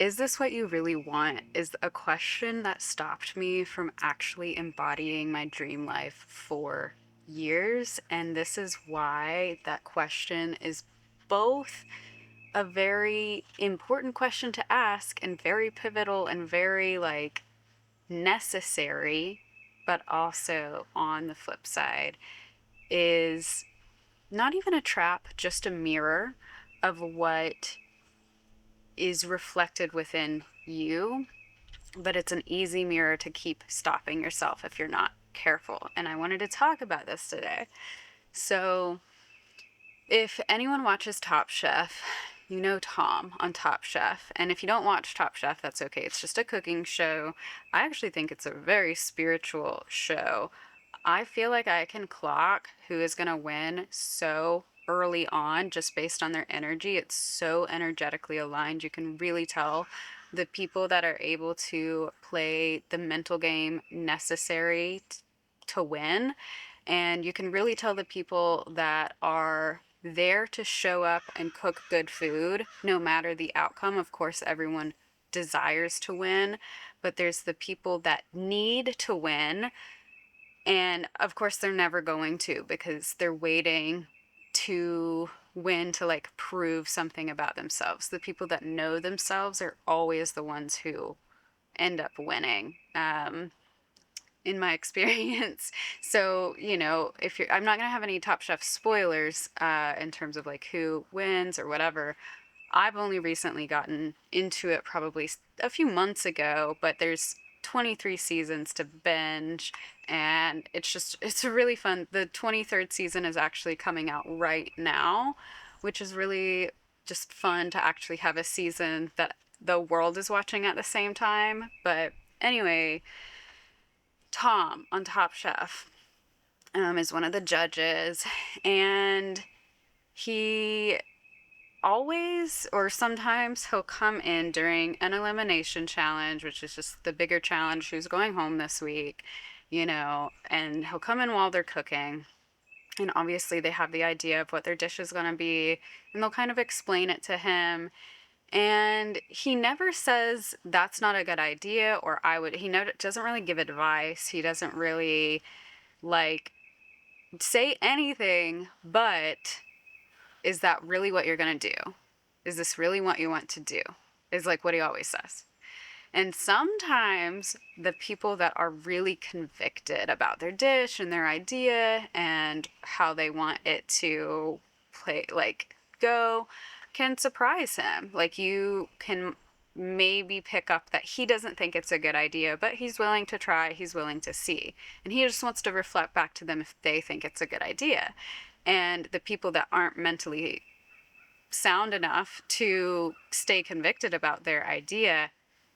Is this what you really want? Is a question that stopped me from actually embodying my dream life for years. And this is why that question is both a very important question to ask and very pivotal and very like necessary, but also on the flip side is not even a trap, just a mirror of what is reflected within you, but it's an easy mirror to keep stopping yourself if you're not careful. And I wanted to talk about this today. So, if anyone watches Top Chef, you know Tom on Top Chef. And if you don't watch Top Chef, that's okay. It's just a cooking show. I actually think it's a very spiritual show. I feel like I can clock who is going to win so early on just based on their energy. It's so energetically aligned. You can really tell the people that are able to play the mental game necessary to win. And you can really tell the people that are there to show up and cook good food no matter the outcome. Of course, everyone desires to win, but there's the people that need to win, and of course, they're never going to because they're waiting to win to like prove something about themselves. The people that know themselves are always the ones who end up winning. In my experience. So, if you're, I'm not going to have any Top Chef spoilers in terms of like who wins or whatever. I've only recently gotten into it probably a few months ago, but there's 23 seasons to binge, and it's really fun. The 23rd season is actually coming out right now, which is really just fun to actually have a season that the world is watching at the same time. But anyway, Tom on Top Chef is one of the judges, and he always or sometimes he'll come in during an elimination challenge, which is just the bigger challenge who's going home this week, and he'll come in while they're cooking. And obviously, they have the idea of what their dish is going to be, and they'll kind of explain it to him. And he never says that's not a good idea, or I would. He doesn't really give advice. He doesn't really like say anything, but is that really what you're going to do? Is this really what you want to do? Is like what he always says. And sometimes the people that are really convicted about their dish and their idea and how they want it to play, like go, can surprise him. Like you can maybe pick up that he doesn't think it's a good idea, but he's willing to try, he's willing to see. And he just wants to reflect back to them if they think it's a good idea. And the people that aren't mentally sound enough to stay convicted about their idea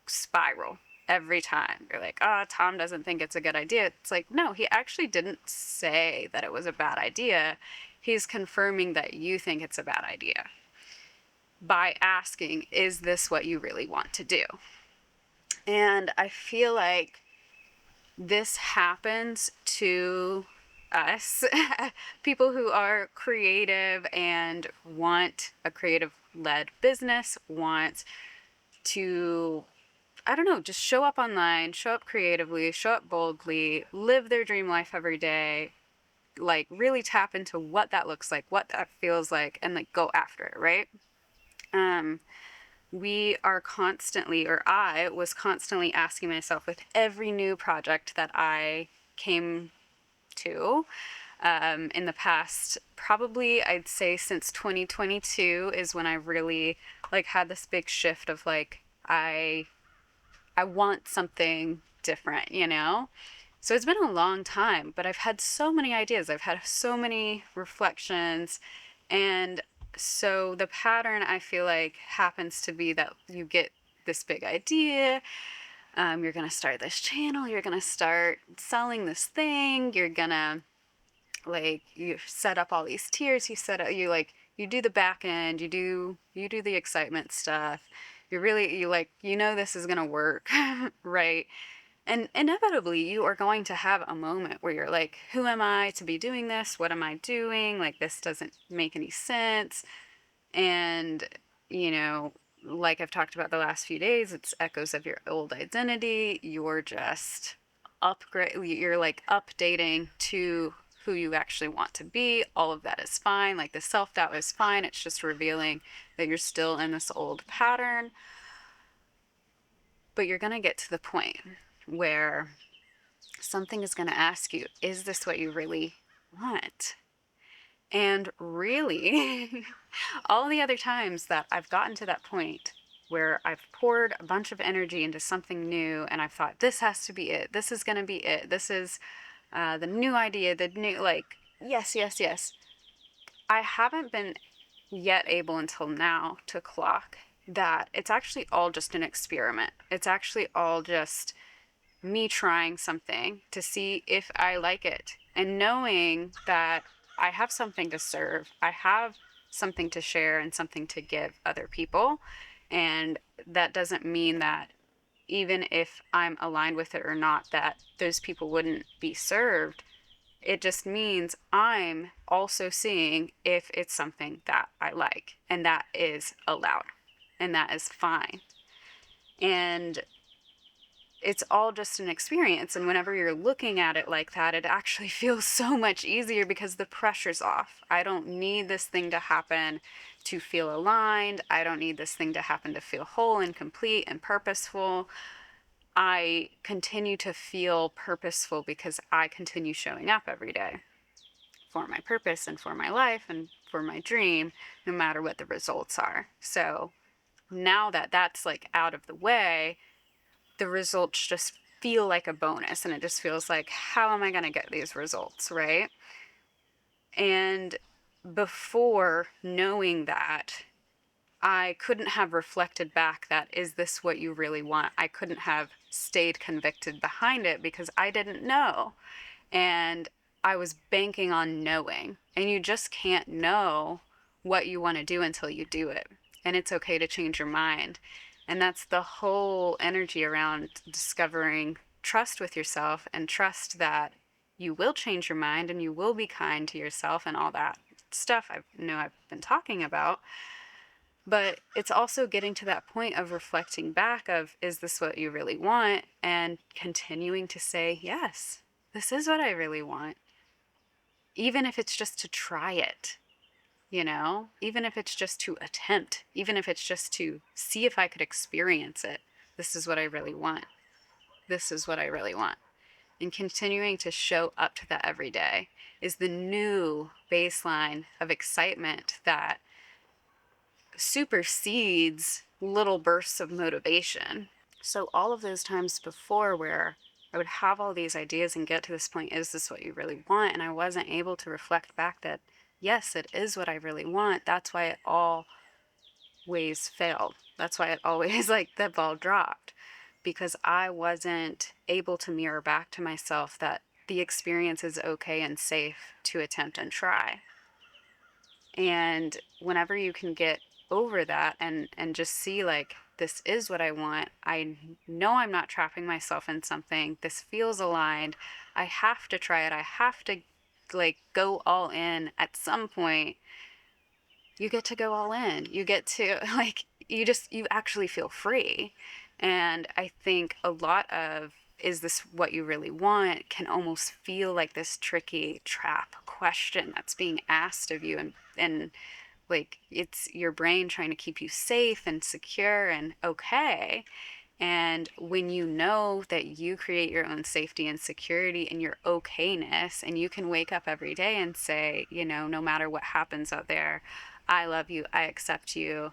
spiral every time. You're like, oh, Tom doesn't think it's a good idea. It's like, no, he actually didn't say that it was a bad idea. He's confirming that you think it's a bad idea by asking, is this what you really want to do? And I feel like this happens to us, people who are creative and want a creative led business, want to, I don't know, just show up online, show up creatively, show up boldly, live their dream life every day, like really tap into what that looks like, what that feels like, and like go after it, right? We are constantly, or I was constantly asking myself with every new project that I came to in the past, probably I'd say since 2022 is when I really like had this big shift of like, I want something different, So it's been a long time, but I've had so many ideas. I've had so many reflections. And so the pattern I feel like happens to be that you get this big idea. You're going to start this channel. You're going to start selling this thing. You're going to like, you set up all these tiers. You do the back end. You do the excitement stuff. This is going to work, right? And inevitably, you are going to have a moment where you're like, who am I to be doing this? What am I doing? Like, this doesn't make any sense. And, like I've talked about the last few days, it's echoes of your old identity. You're just you're like updating to who you actually want to be. All of that is fine. Like the self-doubt is fine. It's just revealing that you're still in this old pattern. But you're going to get to the point where something is going to ask you, is this what you really want? And really, all the other times that I've gotten to that point where I've poured a bunch of energy into something new and I've thought, this has to be it. This is going to be it. This is the new idea, the new, like, yes, yes, yes. I haven't been yet able until now to clock that it's actually all just an experiment. It's actually all just me trying something to see if I like it, and knowing that I have something to serve, I have something to share and something to give other people. And that doesn't mean that even if I'm aligned with it or not, that those people wouldn't be served. It just means I'm also seeing if it's something that I like, and that is allowed, and that is fine. And it's all just an experience. And whenever you're looking at it like that, it actually feels so much easier because the pressure's off. I don't need this thing to happen to feel aligned. I don't need this thing to happen to feel whole and complete and purposeful. I continue to feel purposeful because I continue showing up every day for my purpose and for my life and for my dream, no matter what the results are. So now that that's like out of the way, the results just feel like a bonus, and it just feels like, how am I going to get these results, right? And before knowing that, I couldn't have reflected back that, is this what you really want? I couldn't have stayed convicted behind it because I didn't know. And I was banking on knowing. And you just can't know what you want to do until you do it. And it's okay to change your mind. And that's the whole energy around discovering trust with yourself, and trust that you will change your mind and you will be kind to yourself and all that stuff I know I've been talking about. But it's also getting to that point of reflecting back of, is this what you really want? And continuing to say, yes, this is what I really want. Even if it's just to try it, even if it's just to attempt, even if it's just to see if I could experience it. This is what I really want. This is what I really want. And continuing to show up to that every day is the new baseline of excitement that supersedes little bursts of motivation. So all of those times before where I would have all these ideas and get to this point, is this what you really want? And I wasn't able to reflect back that, yes, it is what I really want. That's why it always failed. That's why it always, like, the ball dropped. Because I wasn't able to mirror back to myself that the experience is okay and safe to attempt and try. And whenever you can get over that and just see, like, this is what I want. I know I'm not trapping myself in something. This feels aligned. I have to try it. I have to, like, go all in at some point. You get to go all in. You get to, like, you actually feel free. And I think a lot of, is this what you really want, can almost feel like this tricky trap question that's being asked of you, and like, it's your brain trying to keep you safe and secure and okay. And when you know that you create your own safety and security and your okayness, and you can wake up every day and say, no matter what happens out there, I love you, I accept you,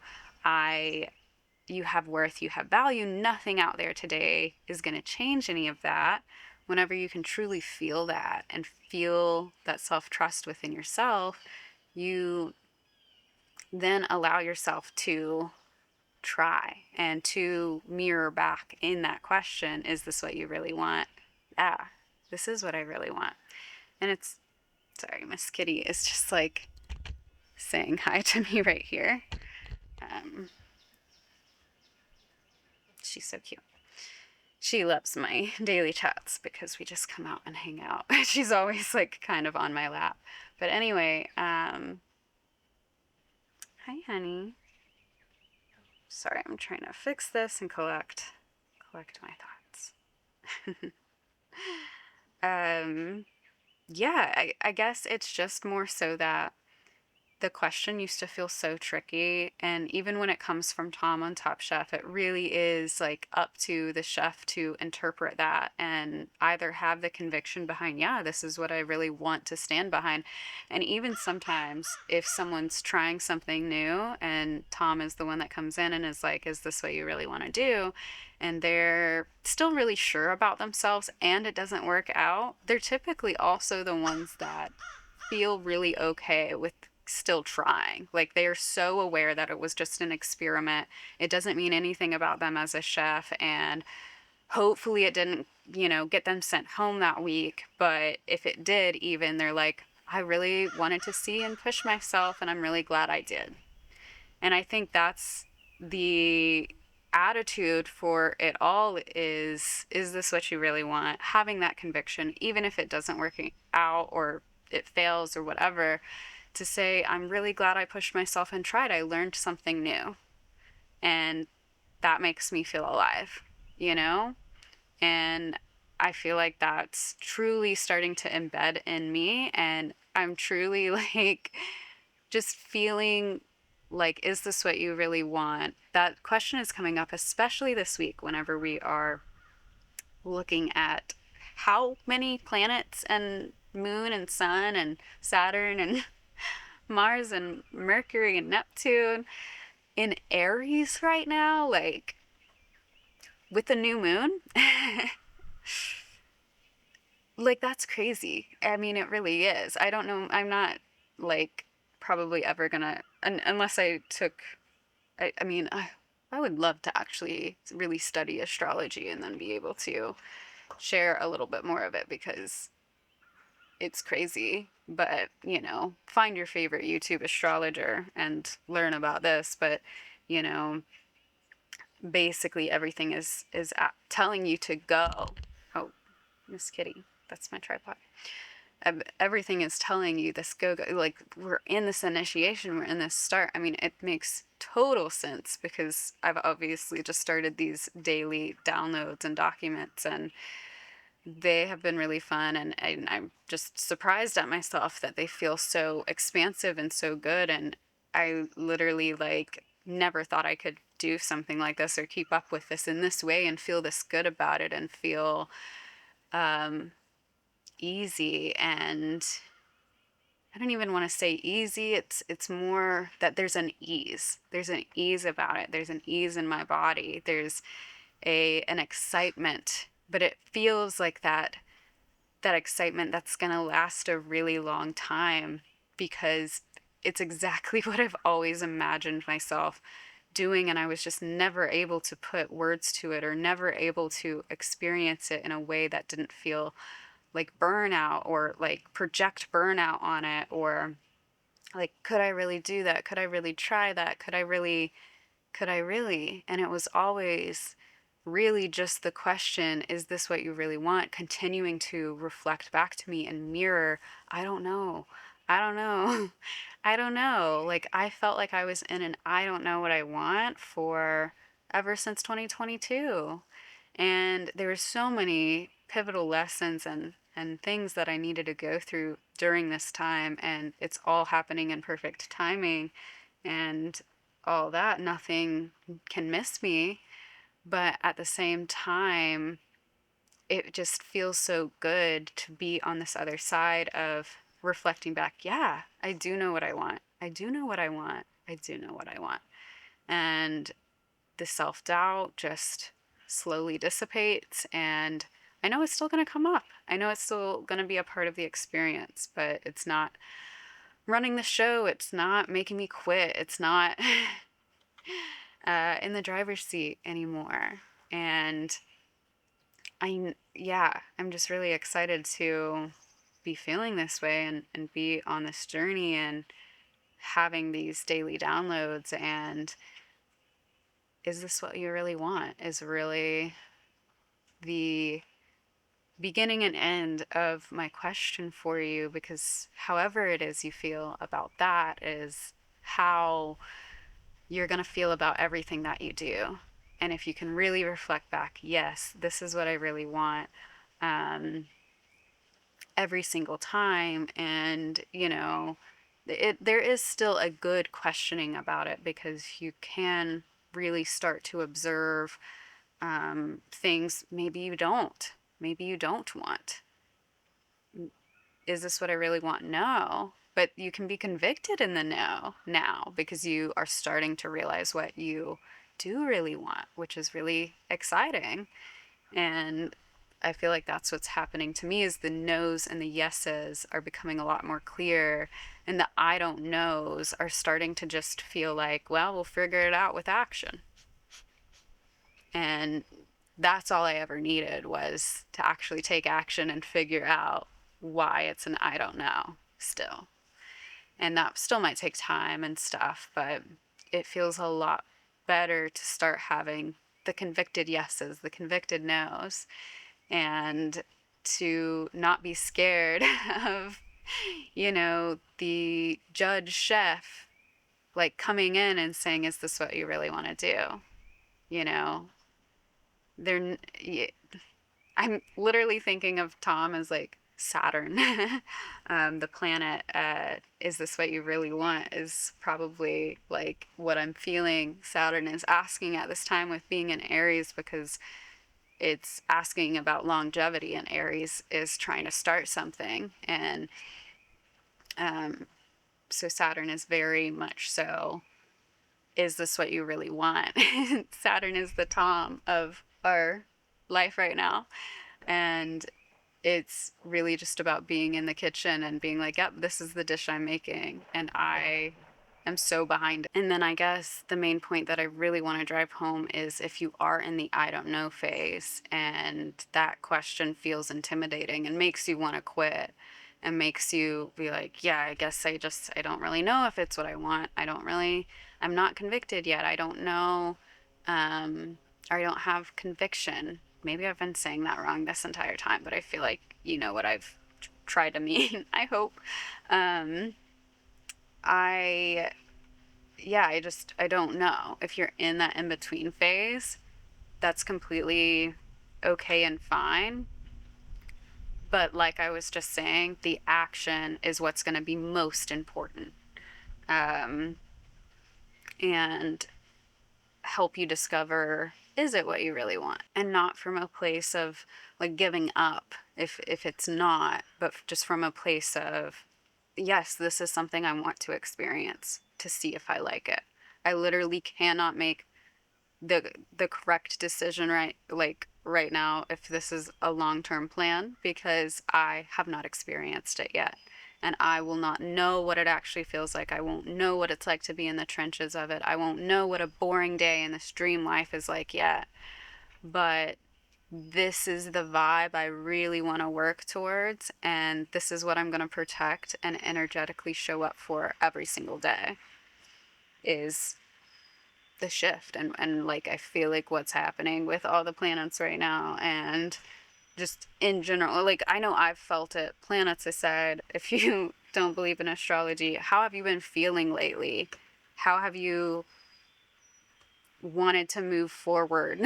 you have worth, you have value, nothing out there today is going to change any of that. Whenever you can truly feel that and feel that self-trust within yourself, you then allow yourself to try and to mirror back in that question, is this what you really want? Yeah, this is what I really want. And it's, sorry, Miss Kitty is just like saying hi to me right here. She's so cute. She loves my daily chats because we just come out and hang out. She's always like kind of on my lap. But anyway, hi honey. Sorry, I'm trying to fix this and collect my thoughts. um, yeah, I guess it's just more so that the question used to feel so tricky. And even when it comes from Tom on Top Chef, it really is like up to the chef to interpret that and either have the conviction behind, yeah, this is what I really want to stand behind. And even sometimes if someone's trying something new and Tom is the one that comes in and is like, is this what you really want to do? And they're still really sure about themselves and it doesn't work out, they're typically also the ones that feel really okay with still trying. Like they are so aware that it was just an experiment. It doesn't mean anything about them as a chef, and hopefully it didn't, get them sent home that week. But if it did, even they're like, I really wanted to see and push myself, and I'm really glad I did. And I think that's the attitude for it all is this what you really want? Having that conviction, even if it doesn't work out or it fails or whatever, to say, I'm really glad I pushed myself and tried. I learned something new. And that makes me feel alive, you know? And I feel like that's truly starting to embed in me. And I'm truly like just feeling like, is this what you really want? That question is coming up, especially this week, whenever we are looking at how many planets and moon and sun and Saturn and Mars and Mercury and Neptune in Aries right now, like with the new moon. Like that's crazy. I mean, it really is. I don't know. I'm not like probably ever gonna, unless I took, I mean, I would love to actually really study astrology and then be able to share a little bit more of it because it's crazy. But, find your favorite YouTube astrologer and learn about this. But, you know, basically everything is telling you to go. Oh, Miss Kitty, that's my tripod. Everything is telling you this go. Like we're in this initiation, we're in this start. I mean, it makes total sense because I've obviously just started these daily downloads and documents, and they have been really fun. And I'm just surprised at myself that they feel so expansive and so good. And I literally like never thought I could do something like this or keep up with this in this way and feel this good about it and feel easy. And I don't even want to say easy. It's more that there's an ease. There's an ease about it. There's an ease in my body. There's an excitement, but it feels like that excitement that's going to last a really long time because it's exactly what I've always imagined myself doing, and I was just never able to put words to it or never able to experience it in a way that didn't feel like burnout or like project burnout on it, or like, could I really do that? Could I really try that? Could I really? And it was always really just the question, is this what you really want? Continuing to reflect back to me and mirror, I don't know. I don't know. I don't know. Like, I felt like I was in an I don't know what I want for ever since 2022. And there were so many pivotal lessons and things that I needed to go through during this time. And it's all happening in perfect timing and all that. Nothing can miss me. But at the same time, it just feels so good to be on this other side of reflecting back. Yeah, I do know what I want. I do know what I want. I do know what I want. And the self doubt just slowly dissipates. And I know it's still going to come up. I know it's still going to be a part of the experience, but it's not running the show. It's not making me quit. It's not in the driver's seat anymore. And I'm just really excited to be feeling this way and be on this journey and having these daily downloads. And is this what you really want? Is really the beginning and end of my question for you, because however it is you feel about that is how you're going to feel about everything that you do. And if you can really reflect back, yes, this is what I really want, um, every single time. And, there is still a good questioning about it, because you can really start to observe things maybe you don't want. Is this what I really want? No. But you can be convicted in the no now, because you are starting to realize what you do really want, which is really exciting. And I feel like that's what's happening to me, is the no's and the yeses are becoming a lot more clear, and the I don't knows are starting to just feel like, well, we'll figure it out with action. And that's all I ever needed, was to actually take action and figure out why it's an I don't know still. And that still might take time and stuff, but it feels a lot better to start having the convicted yeses, the convicted nos, and to not be scared of, the judge chef like coming in and saying, is this what you really want to do? You know, they're I'm literally thinking of Tom as like Saturn. The planet, is this what you really want, is probably like what I'm feeling Saturn is asking at this time with being in Aries, because it's asking about longevity, and Aries is trying to start something. And so Saturn is very much so, is this what you really want? Saturn is the Tom of our life right now. And it's really just about being in the kitchen and being like, yep, this is the dish I'm making, and I am so behind it. And then I guess the main point that I really want to drive home is, if you are in the I don't know phase and that question feels intimidating and makes you want to quit, and makes you be like, yeah, I guess I don't really know if it's what I want. I'm not convicted yet. I don't know. I don't have conviction. Maybe I've been saying that wrong this entire time, but I feel like you know what I've tried to mean. I hope. I I don't know. If you're in that in between phase, that's completely okay and fine. But like I was just saying, the action is what's going to be most important, and help you discover, is it what you really want? And not from a place of like giving up if it's not, but just from a place of, yes, this is something I want to experience to see if I like it. I literally cannot make the correct decision right now if this is a long-term plan, because I have not experienced it yet, and I will not know what it actually feels like. I won't know what it's like to be in the trenches of it. I won't know what a boring day in this dream life is like yet. But this is the vibe I really want to work towards, and this is what I'm going to protect and energetically show up for every single day, is the shift. And like, I feel like what's happening with all the planets right now, and just in general, like, I know I've felt it, planets aside. If you don't believe in astrology, how have you been feeling lately? How have you wanted to move forward?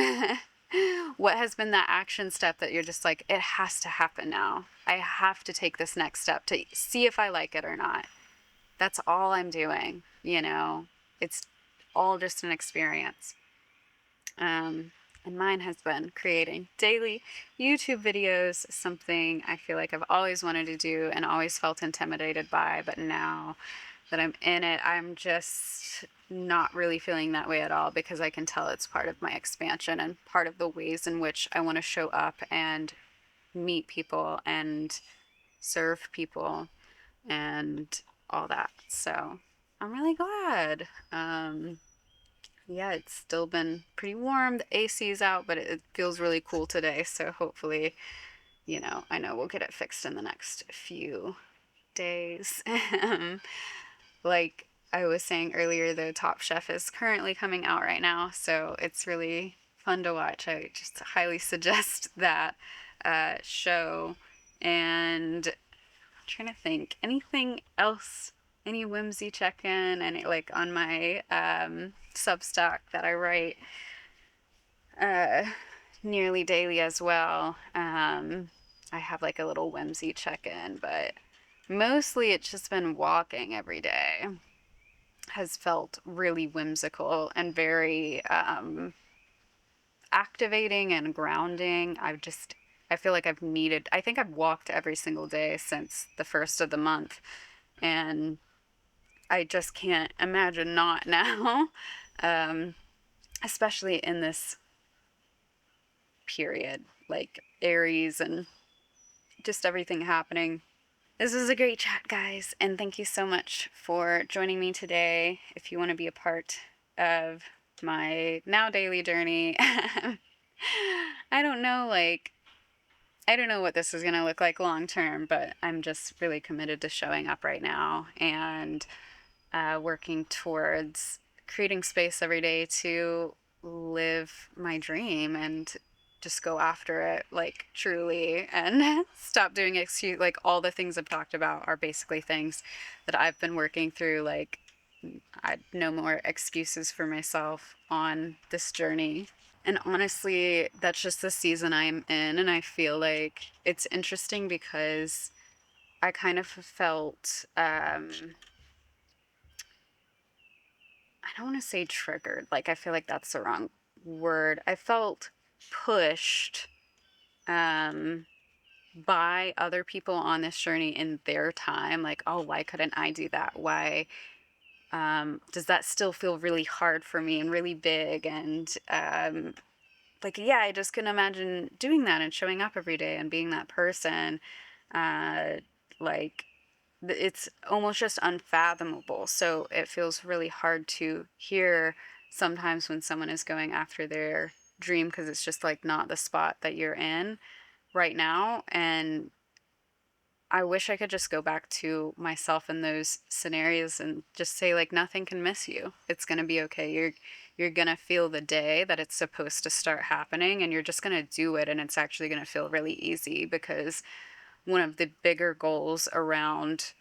What has been that action step that you're just like, it has to happen now, I have to take this next step to see if I like it or not? That's all I'm doing. It's all just an experience. And mine has been creating daily YouTube videos, something I feel like I've always wanted to do and always felt intimidated by, but now that I'm in it, I'm just not really feeling that way at all, because I can tell it's part of my expansion and part of the ways in which I want to show up and meet people and serve people and all that. So I'm really glad. Yeah, it's still been pretty warm. The AC is out, but it feels really cool today. So hopefully, I know we'll get it fixed in the next few days. Like I was saying earlier, the Top Chef is currently coming out right now, so it's really fun to watch. I just highly suggest that show. And I'm trying to think, anything else any whimsy check-in, and like on my Substack that I write uh, nearly daily as well. I have like a little whimsy check-in, but mostly it's just been walking every day has felt really whimsical and very activating and grounding. I feel like I think I've walked every single day since the first of the month, and I just can't imagine not now, um, especially in this period, like Aries and just everything happening. This was a great chat, guys, and thank you so much for joining me today. If you want to be a part of my now daily journey, I don't know, I don't know what this is going to look like long term, but I'm just really committed to showing up right now and working towards creating space every day to live my dream and just go after it like truly and stop doing excuse like all the things I've talked about are basically things that I've been working through. Like no more excuses for myself on this journey. And honestly, that's just the season I'm in, and I feel like it's interesting because I kind of felt I don't want to say triggered. Like, I feel like that's the wrong word. I felt pushed um, by other people on this journey in their time. Like, oh, why couldn't I do that? Why does that still feel really hard for me and really big? And like, yeah, I just couldn't imagine doing that and showing up every day and being that person. Uh, like, it's almost just unfathomable. So it feels really hard to hear sometimes when someone is going after their dream because it's just like not the spot that you're in right now. And I wish I could just go back to myself in those scenarios and just say like nothing can miss you. It's going to be okay. You're going to feel the day that it's supposed to start happening, and you're just going to do it, and it's actually going to feel really easy because one of the bigger goals around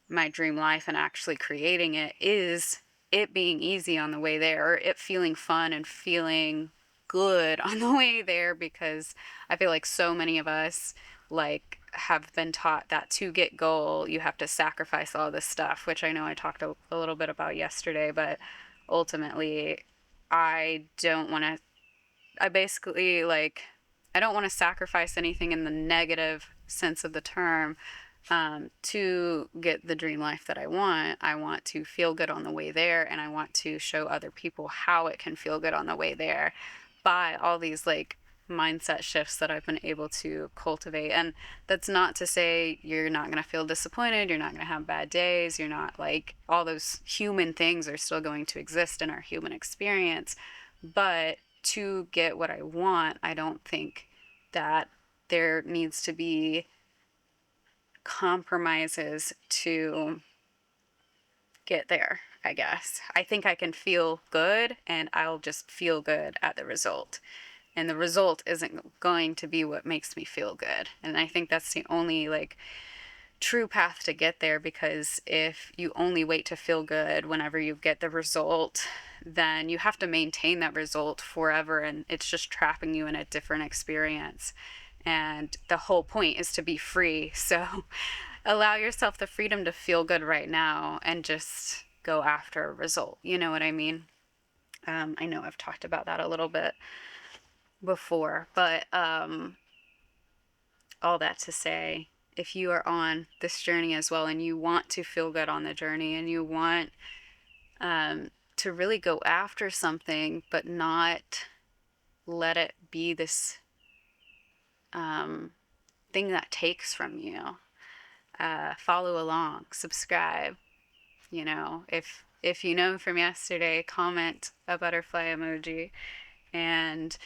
my dream life and actually creating it is it being easy on the way there, or it feeling fun and feeling good on the way there, because I feel like so many of us like have been taught that to get goal you have to sacrifice all this stuff, which I know I talked a little bit about yesterday, but ultimately I don't want to I basically like I don't want to sacrifice anything in the negative sense of the term to get the dream life that I want. I want to feel good on the way there, and I want to show other people how it can feel good on the way there by all these like mindset shifts that I've been able to cultivate. And that's not to say you're not going to feel disappointed, you're not going to have bad days, you're not like all those human things are still going to exist in our human experience. But to get what I want, I don't think that there needs to be compromises to get there, I guess. I think I can feel good, and I'll just feel good at the result. And the result isn't going to be what makes me feel good. And I think that's the only like true path to get there, because if you only wait to feel good whenever you get the result, then you have to maintain that result forever, and it's just trapping you in a different experience. And the whole point is to be free. So allow yourself the freedom to feel good right now and just go after a result. You know what I mean? I know I've talked about that a little bit before, but all that to say, if you are on this journey as well and you want to feel good on the journey and you want to really go after something but not let it be this thing that takes from you, follow along, subscribe. You know, if you know from yesterday, comment a butterfly emoji and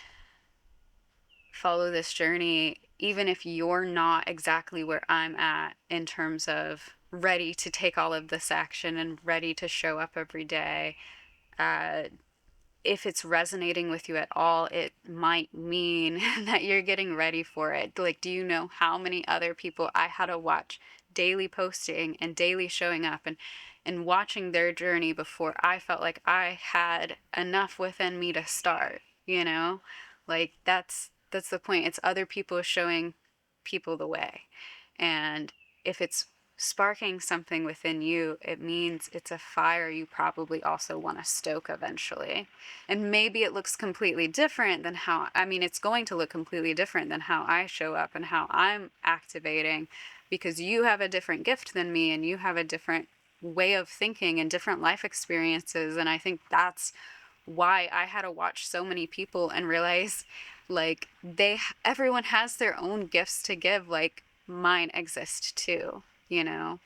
follow this journey, even if you're not exactly where I'm at in terms of ready to take all of this action and ready to show up every day. If it's resonating with you at all, it might mean that you're getting ready for it. Like, do you know how many other people I had to watch daily posting and daily showing up and watching their journey before I felt like I had enough within me to start, you know? Like that's the point. It's other people showing people the way. And if it's sparking something within you, it means it's a fire you probably also want to stoke eventually. And maybe it looks completely different than how, I mean, it's going to look completely different than how I show up and how I'm activating, because you have a different gift than me and you have a different way of thinking and different life experiences. And I think that's why I had to watch so many people and realize like everyone has their own gifts to give, like mine exist too, you know,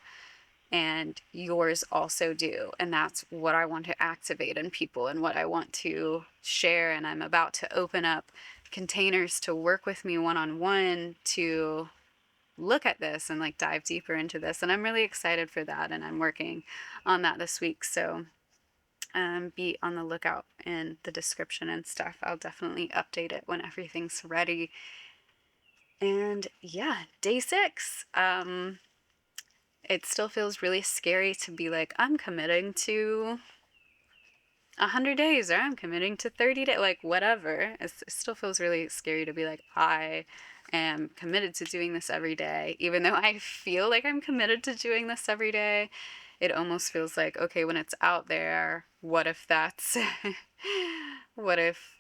and yours also do. And that's what I want to activate in people and what I want to share. And I'm about to open up containers to work with me one-on-one to look at this and like dive deeper into this. And I'm really excited for that. And I'm working on that this week. So be on the lookout in the description and stuff. I'll definitely update it when everything's ready. And yeah, day 6. It still feels really scary to be like, I'm committing to 100 days or I'm committing to 30 days, like whatever. It still feels really scary to be like, I am committed to doing this every day. Even though I feel like I'm committed to doing this every day, it almost feels like, okay, when it's out there, what if that's, what if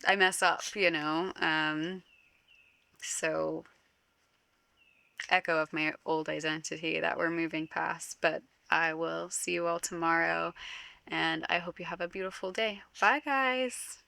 I mess up, you know? So echo of my old identity that we're moving past, but I will see you all tomorrow, and I hope you have a beautiful day. Bye, guys.